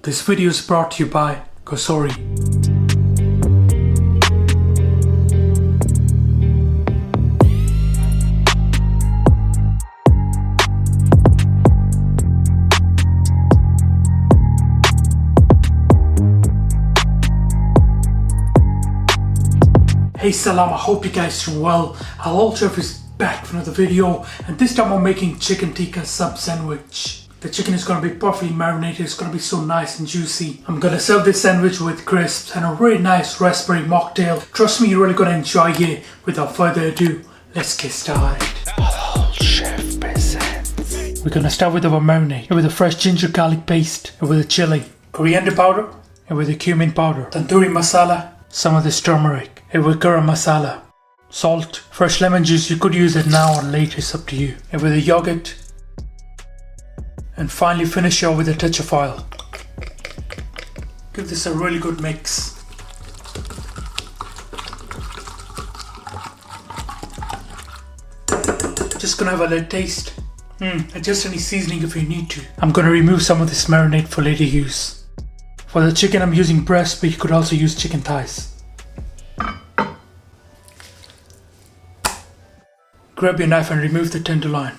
This video is brought to you by Kosori. Hey Salam, I hope you guys are well. Halal Chef is back for another video, and this time I'm making Chicken Tikka Sub Sandwich. The chicken is going to be perfectly marinated, it's going to be so nice and juicy. I'm going to serve this sandwich with crisps and a really nice raspberry mocktail. Trust me, you're really going to enjoy it. Without further ado, let's get started. Halal Chef presents. We're going to start with our marinade, with a fresh ginger garlic paste, and with the chili, coriander powder, and with the cumin powder, tandoori masala, some of this turmeric, and with garam masala, salt, fresh lemon juice. You could use it now or later, it's up to you, and with the yogurt. And finally finish off with a touch of oil. Give this a really good mix. Just gonna have a little taste. Adjust any seasoning if you need to. I'm gonna remove some of this marinade for later use. For the chicken I'm using breast, but you could also use chicken thighs. Grab your knife and remove the tenderloin.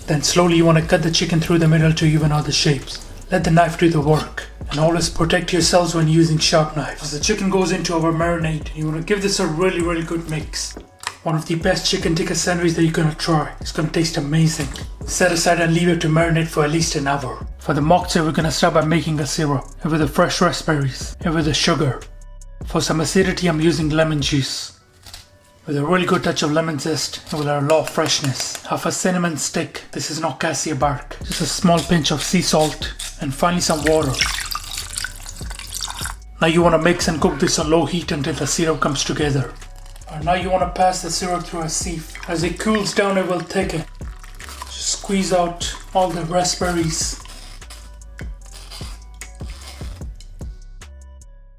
Then slowly you want to cut the chicken through the middle to even out the shapes. Let the knife do the work. And always protect yourselves when using sharp knives. As the chicken goes into our marinade, you want to give this a really good mix. One of the best chicken tikka sandwiches that you're going to try. It's going to taste amazing. Set aside and leave it to marinate for at least an hour. For the mocktail, we're going to start by making a syrup. And with the fresh raspberries. And with the sugar. For some acidity, I'm using lemon juice. With a really good touch of lemon zest and with a lot of freshness. Half a cinnamon stick, this is not cassia bark. Just a small pinch of sea salt and finally some water. Now you want to mix and cook this on low heat until the syrup comes together. And now you want to pass the syrup through a sieve. As it cools down it will thicken. Just squeeze out all the raspberries.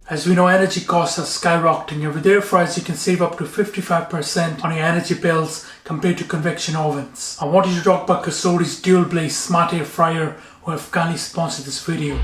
As we know, energy costs are skyrocketing, and with air fryers you can save up to 55% on your energy bills compared to convection ovens. I wanted to talk about Kosori's dual blaze smart air fryer, who have kindly sponsored this video.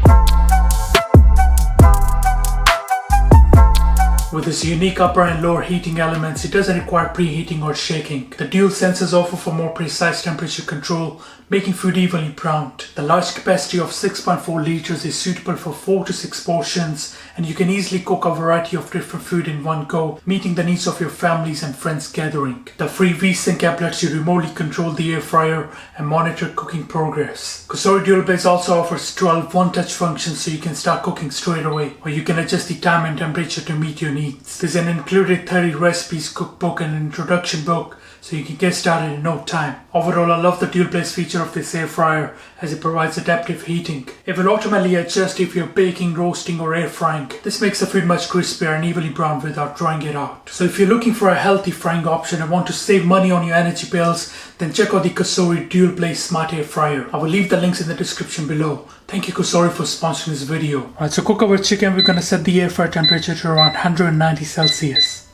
With its unique upper and lower heating elements, it doesn't require preheating or shaking. The dual sensors offer for more precise temperature control, making food evenly browned. The large capacity of 6.4 liters is suitable for 4 to 6 portions, and you can easily cook a variety of different food in one go, meeting the needs of your families and friends gathering. The free V-Sync app lets you remotely control the air fryer and monitor cooking progress. Kosori Dual Blaze also offers 12 one-touch functions, so you can start cooking straight away, or you can adjust the time and temperature to meet your needs. There's an included 30 recipes cookbook and an introduction book, so you can get started in no time. Overall, I love the dual blaze feature of this air fryer as it provides adaptive heating. It will automatically adjust if you're baking, roasting or air frying. This makes the food much crispier and evenly browned without drying it out. So if you're looking for a healthy frying option and want to save money on your energy bills, then check out the Kosori Dual Blaze Smart Air Fryer. I will leave the links in the description below. Thank you Kosori for sponsoring this video. Alright, so cook our chicken. We're gonna set the air fryer temperature to around 190 Celsius.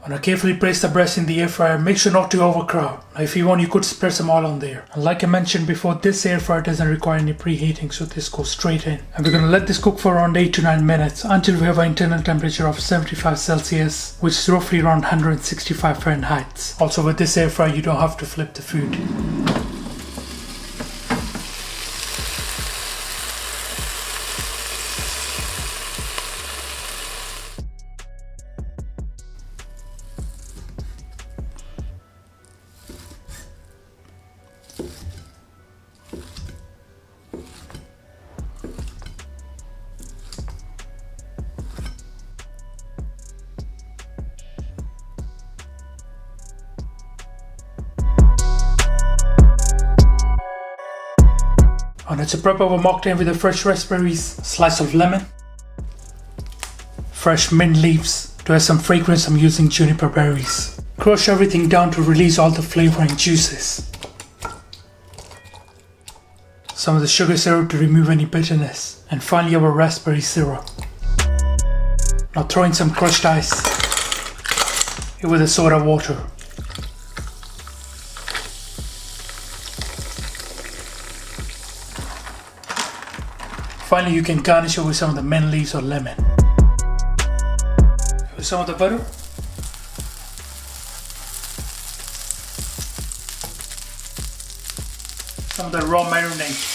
Now carefully place the breast in the air fryer. Make sure not to overcrowd. Now if you want, you could spread some oil on there. And like I mentioned before, this air fryer doesn't require any preheating, so this goes straight in. And we're gonna let this cook for around 8 to 9 minutes until we have an internal temperature of 75 Celsius, which is roughly around 165 Fahrenheit. Also with this air fryer, you don't have to flip the food. And to prep our mocktail with the fresh raspberries, slice of lemon, fresh mint leaves. To add some fragrance, I'm using juniper berries. Crush everything down to release all the flavor and juices. Some of the sugar syrup to remove any bitterness. And finally our raspberry syrup. Now throw in some crushed ice with the soda water. Finally, you can garnish it with some of the mint leaves or lemon. With some of the butter. Some of the raw marinade.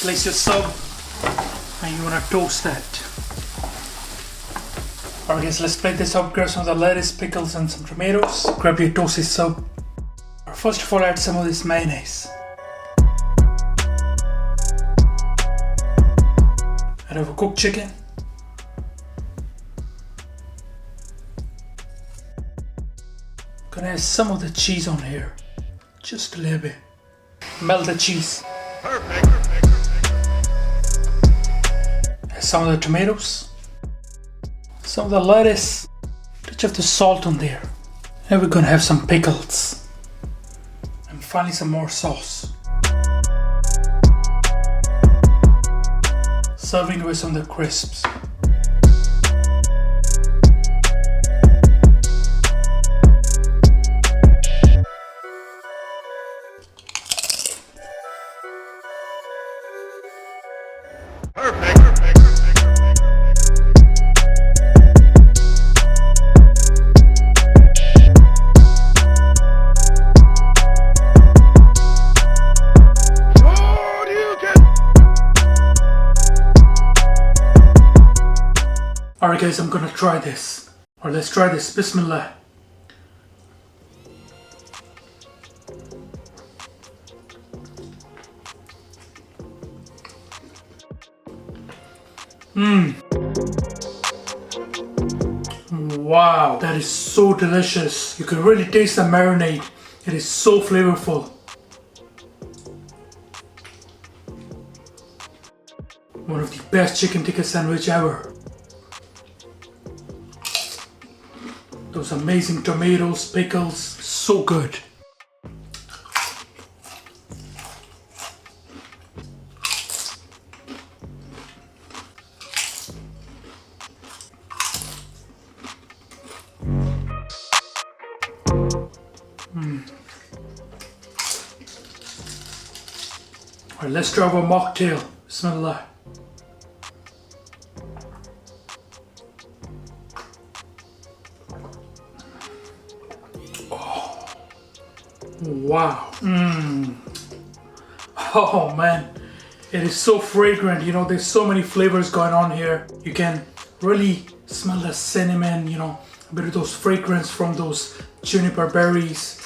Place your sub and you want to toast that. Alright guys, let's plate this up. Grab some of the lettuce, pickles and some tomatoes. Grab your toasted sub. First of all, add some of this mayonnaise. Add our cooked chicken. Gonna add some of the cheese on here. Just a little bit. Melt the cheese. Perfect. Add some of the tomatoes. Some of the lettuce. Touch of the salt on there. And we're gonna have some pickles. And finally some more sauce. Serving with some of the crisps. Perfect. Alright guys, I'm gonna try this. Or let's try this. Bismillah. Wow, that is so delicious. You can really taste the marinade. It is so flavorful. One of the best chicken tikka sandwich ever. Those amazing tomatoes, pickles, so good. Alright, let's try our mocktail. Bismillah. Wow. Oh man, it is so fragrant. You know, there's so many flavors going on here. You can really smell the cinnamon, you know, a bit of those fragrance from those juniper berries.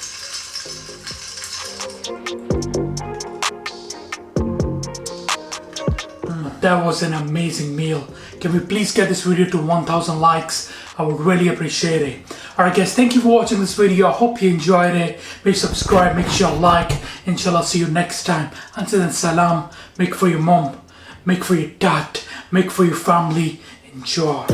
That was an amazing meal. Can we please get this video to 1000 likes? I would really appreciate it. Alright guys, thank you for watching this video. I hope you enjoyed it. Make subscribe, make sure like. Inshallah, see you next time. Until then, salam. Make for your mom, make for your dad, make for your family. Enjoy.